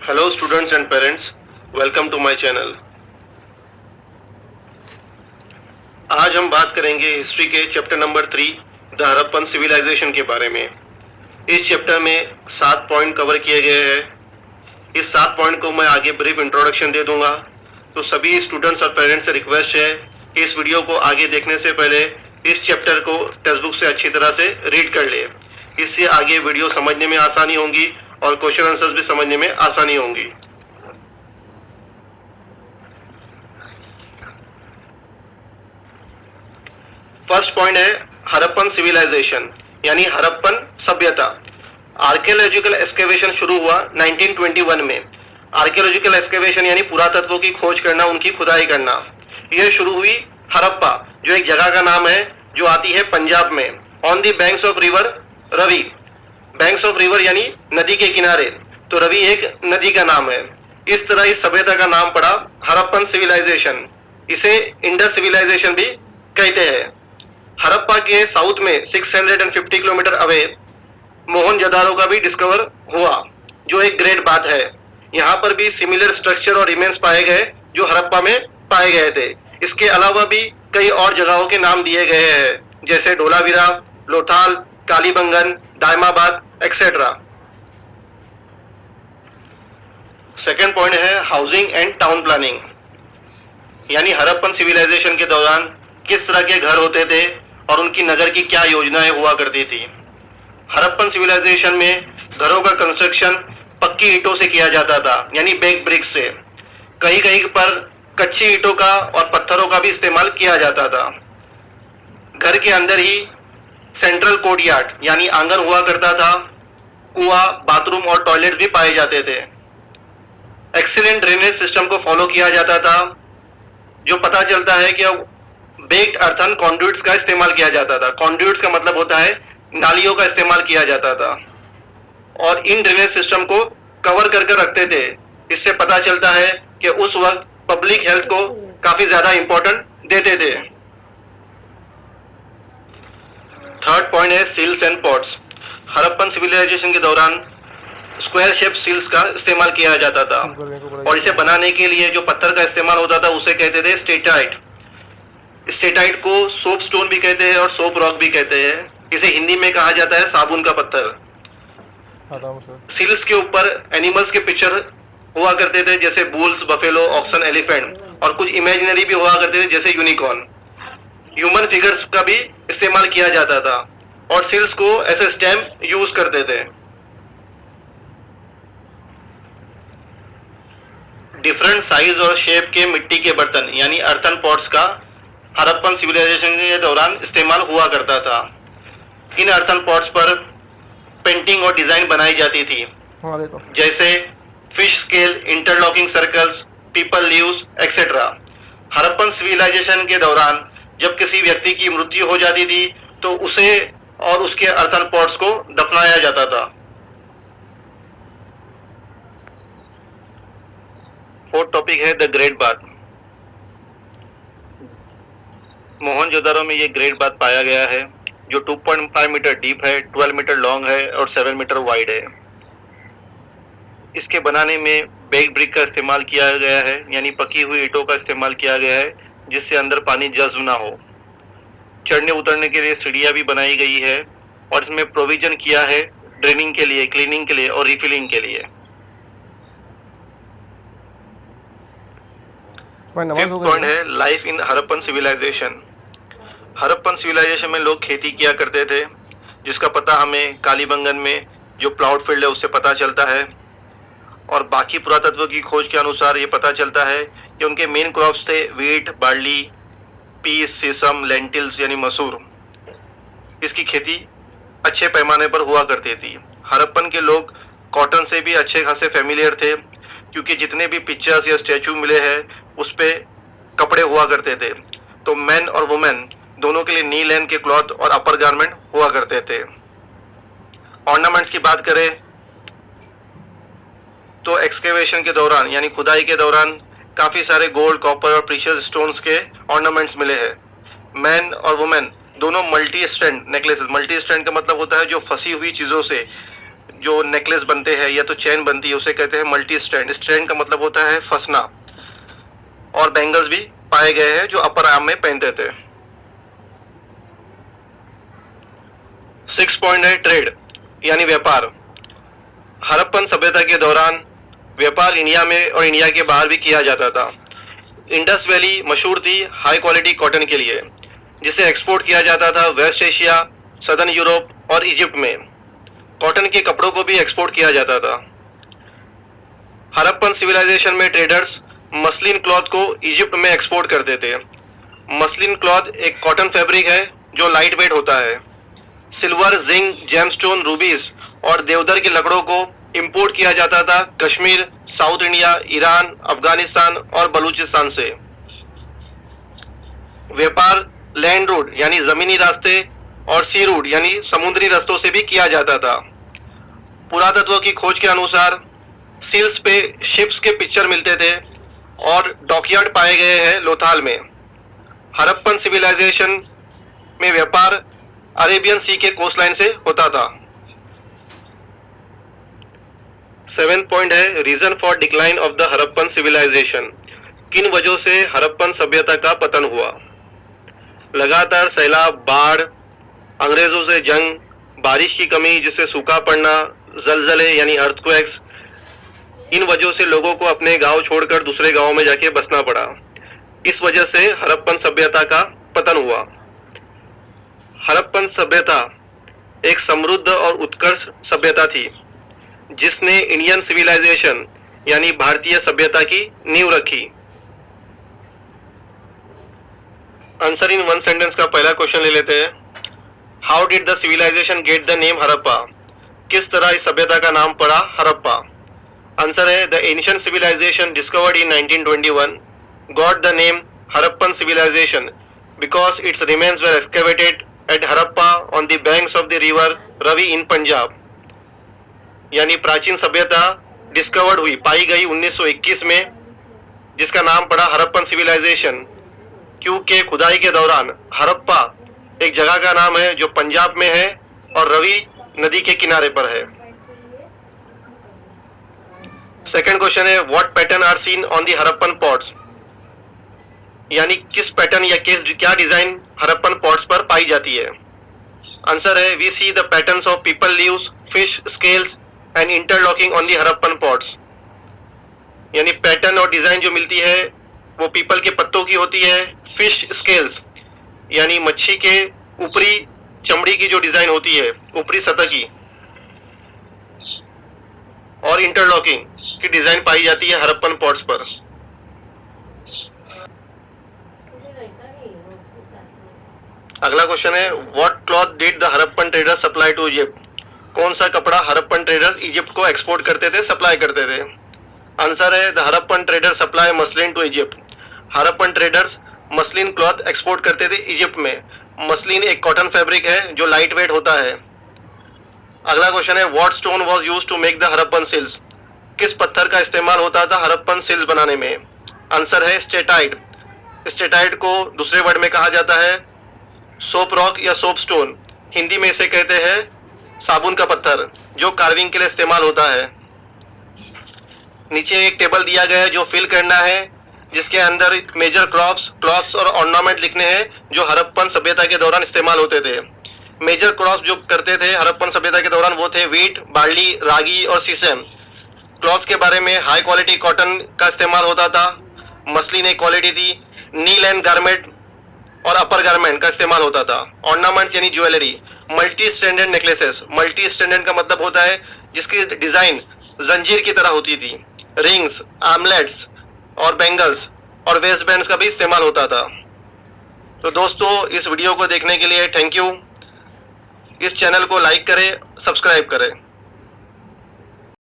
Hello students and parents, welcome to my channel. आज हम बात करेंगे हिस्ट्री के chapter number 3 the Harappan civilisation के बारे में। इस चैप्टर में 7 पॉइंट कवर किए गए हैं। इस 7 पॉइंट को मैं आगे ब्रीफ इंट्रोडक्शन दे दूंगा। तो सभी स्टूडेंट्स और पेरेंट्स से रिक्वेस्ट है कि इस वीडियो को आगे देखने से पहले इस चैप्टर को टेक्स्ट बुक से अच्छी तरह से रीड कर ले। इससे आगे वीडियो समझने में आसानी होगी और क्वेश्चन आंसर्स भी समझने में आसानी होगी। फर्स्ट पॉइंट है हड़प्पन सिविलाइजेशन यानी हड़प्पन सभ्यता। आर्कियोलॉजिकल एक्सकेवेशन शुरू हुआ 1921 में। आर्कियोलॉजिकल एक्सकेवेशन यानी पुरातत्वों की खोज करना, उनकी खुदाई करना। यह शुरू हुई हड़प्पा, जो एक जगह का नाम है जो आती है पंजाब में, on the banks of river Ravi. Banks of river यानी नदी के किनारे, तो रवि एक नदी का नाम है। इस तरह इस सभ्यता का नाम पड़ा हड़प्पन सिविलाइजेशन। इसे इंडस सिविलाइजेशन भी कहते हैं। हड़प्पा के साउथ में 650 किलोमीटर अवे मोहनजोदारो का भी डिस्कवर हुआ, जो एक ग्रेट बात है। यहाँ पर भी सिमिलर स्ट्रक्चर और रिमेन्स पाए गए जो हड़प्पा में पाए गए थे। इसके अलावा भी कई और जगहों के नाम दिए गए हैं, जैसे Dholavira, Lothal, Kalibangan, Daimabad etcetera. Second point है हाउसिंग एंड टाउन प्लानिंग, यानी हड़प्पन सिविलाइजेशन के दौरान किस तरह के घर होते थे और उनकी नगर की क्या योजनाएं हुआ करती थी। हड़प्पन सिविलाइजेशन में घरों का कंस्ट्रक्शन पक्की ईंटों से किया जाता था, यानी बेक ब्रिक्स से। कहीं कहीं पर कच्ची ईंटों का और पत्थरों का भी इस्तेमाल किया जाता था। घर के अंदर ही सेंट्रल कोर्टयार्ड यानी आंगन हुआ करता था। कुआं, बाथरूम और टॉयलेट्स भी पाए जाते थे। एक्सीलेंट ड्रेनेज सिस्टम को फॉलो किया जाता था, जो पता चलता है कि बेक्ड अर्थन कॉन्ड्यूट्स का इस्तेमाल किया जाता था। कॉन्ड्यूट्स का मतलब होता है नालियों का इस्तेमाल किया जाता था और इन ड्रेनेज सिस्टम को कवर करके रखते थे। इससे पता चलता है कि उस वक्त पब्लिक हेल्थ को काफी ज्यादा इंपॉर्टेंट देते थे। थर्ड पॉइंट है seals and pots. Harappan civilisation के दौरान स्क्वायर शेप सील्स का इस्तेमाल किया जाता था और इसे बनाने के लिए जो पत्थर का इस्तेमाल होता था उसे कहते थे स्टेटाइट। स्टेटाइट को सोप स्टोन भी कहते हैं और सोप रॉक भी कहते हैं। इसे हिंदी में कहा जाता है साबुन का पत्थर। सील्स के ऊपर एनिमल्स के पिक्चर हुआ करते थे, जैसे बुल्स, बफेलो, ऑक्सन, एलिफेंट, और कुछ इमेजिनरी भी हुआ करते थे, जैसे यूनिकॉर्न। ह्यूमन फिगर्स का भी इस्तेमाल किया जाता था और सील्स को ऐसे स्टैम्प यूज करते थे। डिफरेंट साइज और शेप के मिट्टी के बर्तन यानी अर्थन पॉट्स का हड़प्पन सिविलाइजेशन के दौरान इस्तेमाल हुआ करता था। इन अर्थन पॉट्स पर पेंटिंग और डिजाइन बनाई जाती थी, जैसे fish scale, interlocking circles, peepal leaves etcetera. Harappan civilisation के दौरान जब किसी व्यक्ति की मृत्यु हो जाती थी तो उसे और उसके अर्थन पॉट्स को दफनाया जाता था। फोर्थ टॉपिक है द ग्रेट बाथ। मोहनजोदारो में ये ग्रेट बाथ पाया गया है, जो 2.5 मीटर डीप है, 12 मीटर लॉन्ग है और 7 मीटर वाइड है। इसके बनाने में बेक्ड ब्रिक का इस्तेमाल किया गया है, यानी पकी हुई ईंटों का इस्तेमाल किया गया है, जिससे अंदर पानी जज्ब ना हो। चढ़ने उतरने के लिए सीढ़ियां भी बनाई गई है और इसमें प्रोविजन किया है ड्रेनिंग के लिए, क्लीनिंग के लिए और रिफिलिंग के लिए। फिफ्थ पॉइंट है life in Harappan civilisation. Harappan civilisation में लोग खेती किया करते थे, जिसका पता हमें कालीबंगन में जो प्लाउड फील्ड है उससे पता चलता है। और बाकी पुरातत्व की खोज के अनुसार ये पता चलता है कि उनके मेन क्रॉप्स थे व्हीट, बार्ली, पीस, सीसम, लेंटिल्स यानी मसूर। इसकी खेती अच्छे पैमाने पर हुआ करती थी। हड़प्पन के लोग कॉटन से भी अच्छे खासे फेमिलियर थे, क्योंकि जितने भी पिक्चर्स या स्टैचू मिले हैं उस पे कपड़े हुआ करते थे। तो मेन और वुमेन दोनों के लिए नी लेंथ के क्लॉथ और अपर गारमेंट हुआ करते थे। ऑर्नामेंट्स की बात करें तो एक्सकेवेशन के दौरान यानी खुदाई के दौरान काफी सारे गोल्ड, कॉपर और प्रीशियस स्टोन्स के ऑर्नामेंट्स मिले हैं। मैन और वुमेन दोनों multi strand necklaces. Multi strand का मतलब होता है जो फंसी हुई चीजों से जो नेकलेस बनते हैं या तो चेन बनती है उसे कहते हैं मल्टी स्ट्रैंड। स्ट्रैंड का मतलब होता है फंसना। और बैंगल्स भी पाए गए हैं जो अपर आर्म में पहनते थे। 6 पॉइंट है ट्रेड यानी व्यापार। हड़प्पन सभ्यता के दौरान व्यापार इंडिया में और इंडिया के बाहर भी किया जाता था। इंडस वैली मशहूर थी हाई क्वालिटी कॉटन के लिए, जिसे एक्सपोर्ट किया जाता था वेस्ट एशिया, सदर्न यूरोप और इजिप्ट में। कॉटन के कपड़ों को भी एक्सपोर्ट किया जाता था। हड़प्पन सिविलाइजेशन में ट्रेडर्स मसलिन क्लॉथ को इजिप्ट में एक्सपोर्ट करते थे। मसलिन क्लॉथ एक कॉटन फैब्रिक है जो लाइट वेट होता है। सिल्वर, जिंक, जेमस्टोन, रूबीज और देवदार की लकड़ों को इंपोर्ट किया जाता था Kashmir, south India, Iran, Afghanistan और बलूचिस्तान से। व्यापार लैंड रूट यानी जमीनी रास्ते और सी रूट यानी समुद्री रास्तों से भी किया जाता था। पुरातत्व की खोज के अनुसार सील्स पे शिप्स के पिक्चर मिलते थे और डॉकयार्ड पाए गए हैं लोथाल में। हड़प्पन सिविलाइजेशन में व्यापार अरेबियन सी के कोस्टलाइन से होता था। 7 पॉइंट है reason for decline of the Harappan civilisation. किन वजहों से हड़प्पन सभ्यता का पतन हुआ? लगातार सैलाब, बाढ़, अंग्रेजों से जंग, बारिश की कमी जिससे सूखा पड़ना, जलजले यानी अर्थक्वेक्स। इन वजहों से लोगों को अपने गांव छोड़कर दूसरे गांवों में जाके बसना पड़ा। इस वजह से हड़प्पन सभ्यता का पतन हुआ। हड़प्पन सभ्यता एक समृद्ध और उत्कर्ष सभ्यता थी जिसने इंडियन सिविलाइजेशन यानी भारतीय सभ्यता की नींव रखी। आंसर इन वन सेंटेंस का पहला क्वेश्चन ले लेते हैं। How did the civilisation get the name Harappa? किस तरह इस सभ्यता का नाम पड़ा हड़प्पा? आंसर है the ancient civilisation discovered in 1921 got the name Harappan civilisation because its remains were excavated at Harappa on the banks of the river Ravi in Punjab. यानी प्राचीन सभ्यता डिस्कवर्ड हुई, पाई गई 1921 में, जिसका नाम पड़ा हड़प्पन सिविलाइजेशन, क्योंकि खुदाई के दौरान हड़प्पा एक जगह का नाम है जो पंजाब में है और रवि नदी के किनारे पर है। सेकंड क्वेश्चन है what pattern are seen on the Harappan pots? यानी किस पैटर्न या क्या डिजाइन हड़प्पन पॉट्स पर पाई जाती है? आंसर है we see the patterns of peepal leaves, fish scales and interlocking on the Harappan pots. यानी पैटर्न और डिजाइन जो मिलती है वो पीपल के पत्तों की होती है, फिश स्केल्स यानी मच्छी के ऊपरी चमड़ी की जो डिजाइन होती है ऊपरी सतह की, और इंटरलॉकिंग की डिजाइन पाई जाती है हड़प्पन पॉट्स पर। अगला क्वेश्चन है what cloth did the Harappan traders supply to Egypt? कौन सा कपड़ा हड़प्पन ट्रेडर्स इजिप्ट को एक्सपोर्ट करते थे, सप्लाई करते थे? आंसर है the Harappan traders supply muslin to Egypt. Harappan traders muslin cloth export करते थे इजिप्ट में। मसलिन एक कॉटन फैब्रिक है जो लाइट वेट होता है। अगला क्वेश्चन है what stone was used to make the Harappan seals? किस पत्थर का इस्तेमाल होता था हड़प्पन सिल्स बनाने में? आंसर है स्टेटाइट। स्टेटाइट को दूसरे वर्ड में कहा जाता है सोप रॉक या सोप स्टोन। हिंदी में इसे कहते हैं साबुन का पत्थर, जो कार्विंग के लिए इस्तेमाल होता है। नीचे एक टेबल दिया गया है जो फिल करना है, जिसके अंदर मेजर क्रॉप्स, क्लॉथ्स और ऑर्नामेंट लिखने हैं जो हड़प्पन सभ्यता के दौरान इस्तेमाल होते थे। मेजर क्रॉप्स जो करते थे हड़प्पन सभ्यता के दौरान वो थे व्हीट, बार्ली, रागी और सीसम। क्लॉथ्स के बारे में हाई क्वालिटी कॉटन का इस्तेमाल होता था। मसलिन एक क्वालिटी थी। नील एंड गारमेंट और अपर गारमेंट का इस्तेमाल होता था। ऑर्नामेंट्स यानी jewellery, multi standard necklaces. Multi standard का मतलब होता है जिसकी डिजाइन जंजीर की तरह होती थी। रिंग्स, आर्मलेट्स और बैंगल्स और वेस्ट बैंड्स का भी इस्तेमाल होता था। तो दोस्तों इस वीडियो को देखने के लिए थैंक यू। इस चैनल को लाइक करें, सब्सक्राइब करें।